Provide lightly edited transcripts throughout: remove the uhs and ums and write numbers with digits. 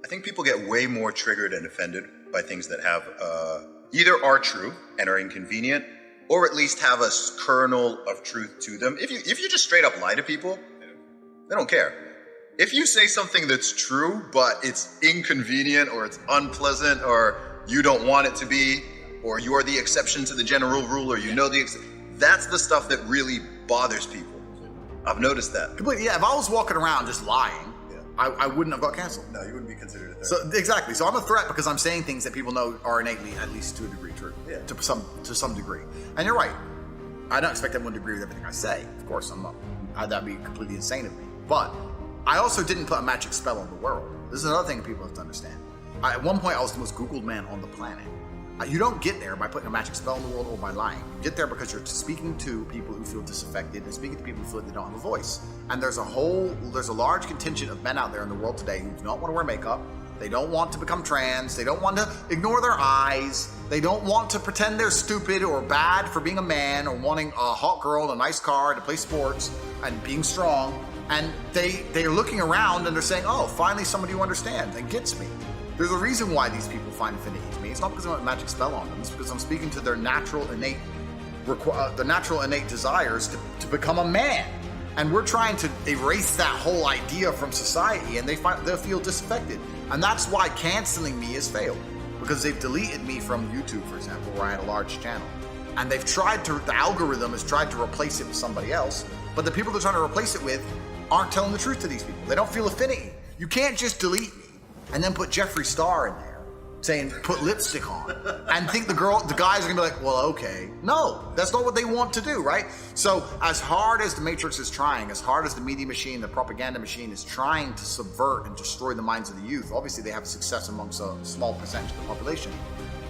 I think people get way more triggered and offended by things that have either are true and are inconvenient, or at least have a kernel of truth to them. If you just straight up lie to people, they don't care. If you say something that's true, but it's inconvenient or it's unpleasant or you don't want it to be, or you're the exception to the general rule, or that's the stuff that really bothers people. I've noticed that. Completely, yeah. If I was walking around just lying, I wouldn't have got canceled. No, you wouldn't be considered a threat. So exactly. So I'm a threat because I'm saying things that people know are innately, at least to a degree, true. Yeah. To some degree. And you're right. I don't expect everyone to agree with everything I say. Of course, I'm not. That'd be completely insane of me. But I also didn't put a magic spell on the world. This is another thing people have to understand. At one point, I was the most Googled man on the planet. You don't get there by putting a magic spell in the world or by lying. You get there because you're speaking to people who feel disaffected and speaking to people who feel like they don't have a voice. And there's a large contingent of men out there in the world today who do not want to wear makeup. They don't want to become trans. They don't want to ignore their eyes. They don't want to pretend they're stupid or bad for being a man or wanting a hot girl and a nice car to play sports and being strong. And they're looking around and they're saying, oh, finally somebody who understands and gets me. There's a reason why these people find affinity to me. It's not because I want a magic spell on them. It's because I'm speaking to their natural innate desires to become a man. And we're trying to erase that whole idea from society, and they'll feel disaffected. And that's why canceling me has failed, because they've deleted me from YouTube, for example, where I had a large channel. And the algorithm has tried to replace it with somebody else, but the people they're trying to replace it with aren't telling the truth to these people. They don't feel affinity. You can't just delete me and then put Jeffree Star in there saying put lipstick on and think the guys are gonna be like, well, okay. No, that's not what they want to do, right? So as hard as the Matrix is trying, as hard as the media machine, the propaganda machine is trying to subvert and destroy the minds of the youth, obviously they have success amongst a small percentage of the population.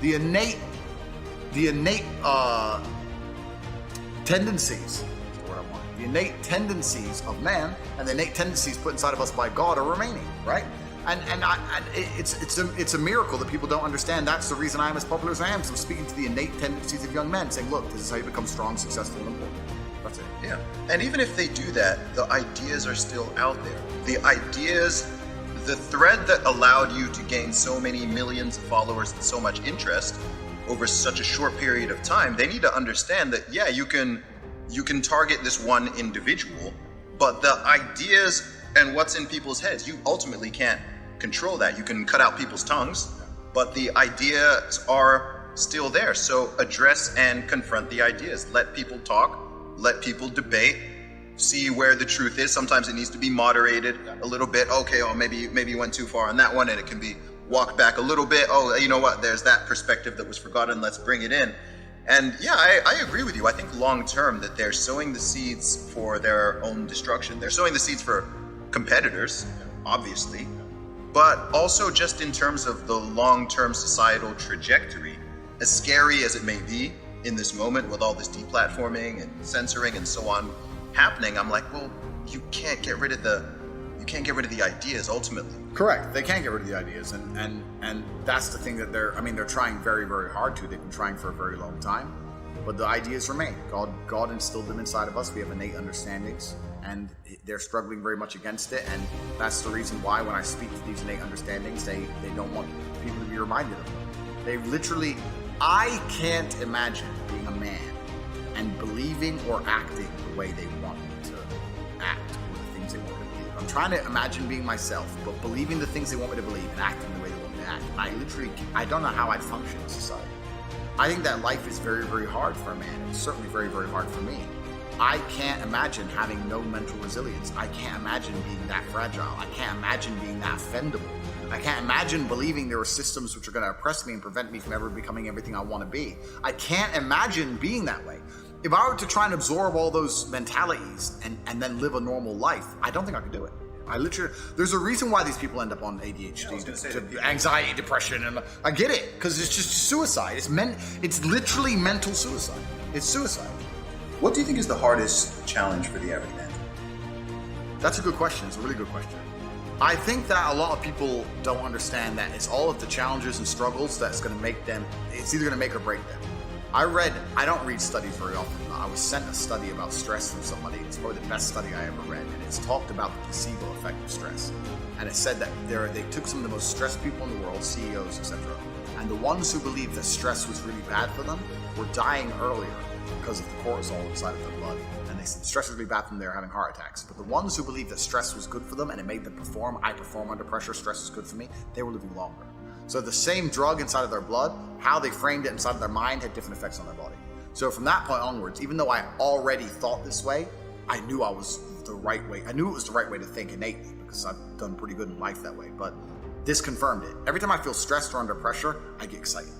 The innate tendencies, the innate tendencies of man and the innate tendencies put inside of us by God are remaining, right? And it's a miracle that people don't understand. That's the reason I'm as popular as I am, because I'm speaking to the innate tendencies of young men, saying, look, this is how you become strong, successful, and important. That's it. Yeah. And even if they do that, the ideas are still out there. The ideas, the thread that allowed you to gain so many millions of followers and so much interest over such a short period of time, they need to understand that, yeah, you can target this one individual, but the ideas and what's in people's heads, you ultimately can't control that. You can cut out people's tongues, but the ideas are still there. So address and confront the ideas. Let people talk, let people debate, see where the truth is. Sometimes it needs to be moderated a little bit. Okay, oh, maybe you went too far on that one, and it can be walked back a little bit. Oh, you know what? There's that perspective that was forgotten. Let's bring it in. And yeah, I agree with you. I think long term that they're sowing the seeds for their own destruction. They're sowing the seeds for competitors, obviously, but also just in terms of the long-term societal trajectory, as scary as it may be in this moment with all this deplatforming and censoring and so on happening, I'm like, well, you can't get rid of the ideas ultimately. Correct. They can't get rid of the ideas, and that's the thing that they're trying very, very hard to. They've been trying for a very long time, but the ideas remain. God instilled them inside of us. We have innate understandings, and they're struggling very much against it, and that's the reason why when I speak to these innate understandings, they don't want people to be reminded of them. They literally, I can't imagine being a man and believing or acting the way they want me to act or the things they want me to believe. I'm trying to imagine being myself, but believing the things they want me to believe and acting the way they want me to act. I don't know how I'd function in society. I think that life is very, very hard for a man. It's certainly very, very hard for me. I can't imagine having no mental resilience. I can't imagine being that fragile. I can't imagine being that offendable. I can't imagine believing there are systems which are going to oppress me and prevent me from ever becoming everything I want to be. I can't imagine being that way. If I were to try and absorb all those mentalities and then live a normal life, I don't think I could do it. There's a reason why these people end up on ADHD, anxiety, depression, and I get it, because it's just suicide. It's literally mental suicide. It's suicide. What do you think is the hardest challenge for the average man? That's a good question. It's a really good question. I think that a lot of people don't understand that it's all of the challenges and struggles that's going to make them, it's either going to make or break them. I don't read studies very often. I was sent a study about stress from somebody. It's probably the best study I ever read. And it's talked about the placebo effect of stress. And it said that they took some of the most stressed people in the world, CEOs, etc. And the ones who believed that stress was really bad for them were dying earlier because of the cortisol inside of their blood. And they said stress was really bad for them, they were having heart attacks. But the ones who believed that stress was good for them and it made them perform, I perform under pressure, stress is good for me, they were living longer. So the same drug inside of their blood, how they framed it inside of their mind had different effects on their body. So from that point onwards, even though I already thought this way, I knew I was the right way. I knew it was the right way to think innately because I've done pretty good in life that way. But this confirmed it. Every time I feel stressed or under pressure, I get excited.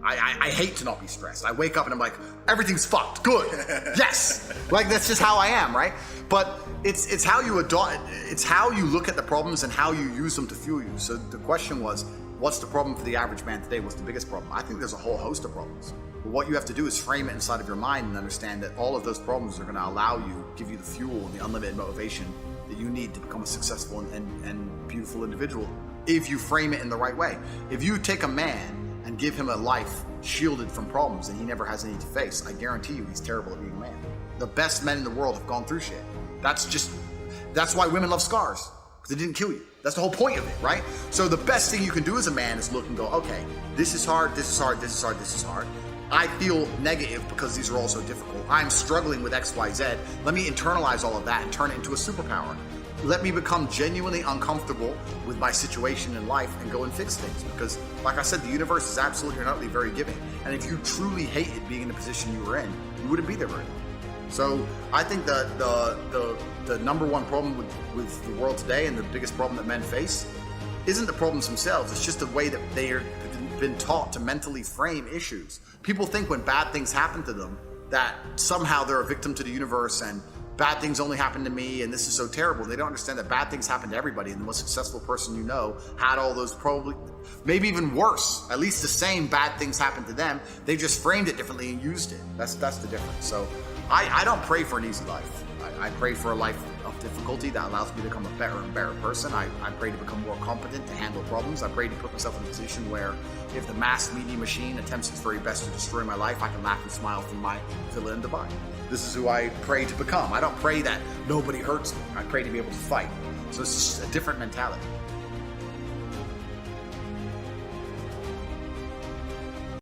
I hate to not be stressed. I wake up and I'm like, everything's fucked. Good. Yes. Like that's just how I am, right? But it's how you adopt. It's how you look at the problems and how you use them to fuel you. So the question was, what's the problem for the average man today? What's the biggest problem? I think there's a whole host of problems. But what you have to do is frame it inside of your mind and understand that all of those problems are going to allow you, give you the fuel and the unlimited motivation that you need to become a successful and beautiful individual if you frame it in the right way. If you take a man and give him a life shielded from problems and he never has any to face, I guarantee you he's terrible at being a man. The best men in the world have gone through shit. That's why women love scars. They didn't kill you. That's the whole point of it, right? So the best thing you can do as a man is look and go, okay, this is hard, this is hard, this is hard, this is hard. I feel negative because these are all so difficult. I'm struggling with X, Y, Z. Let me internalize all of that and turn it into a superpower. Let me become genuinely uncomfortable with my situation in life and go and fix things. Because, like I said, the universe is absolutely and utterly very giving. And if you truly hated being in the position you were in, you wouldn't be there very long. So I think that the number one problem with the world today and the biggest problem that men face isn't the problems themselves. It's just the way that they've been taught to mentally frame issues. People think when bad things happen to them that somehow they're a victim to the universe and bad things only happen to me and this is so terrible. They don't understand that bad things happen to everybody, and the most successful person you know had all those, probably maybe even worse, at least the same bad things happened to them. They just framed it differently and used it. That's the difference. So I don't pray for an easy life. I pray for a life of difficulty that allows me to become a better and better person. I pray to become more competent to handle problems. I pray to put myself in a position where if the mass media machine attempts its very best to destroy my life, I can laugh and smile from my villa in Dubai. This is who I pray to become. I don't pray that nobody hurts me. I pray to be able to fight. So it's just a different mentality.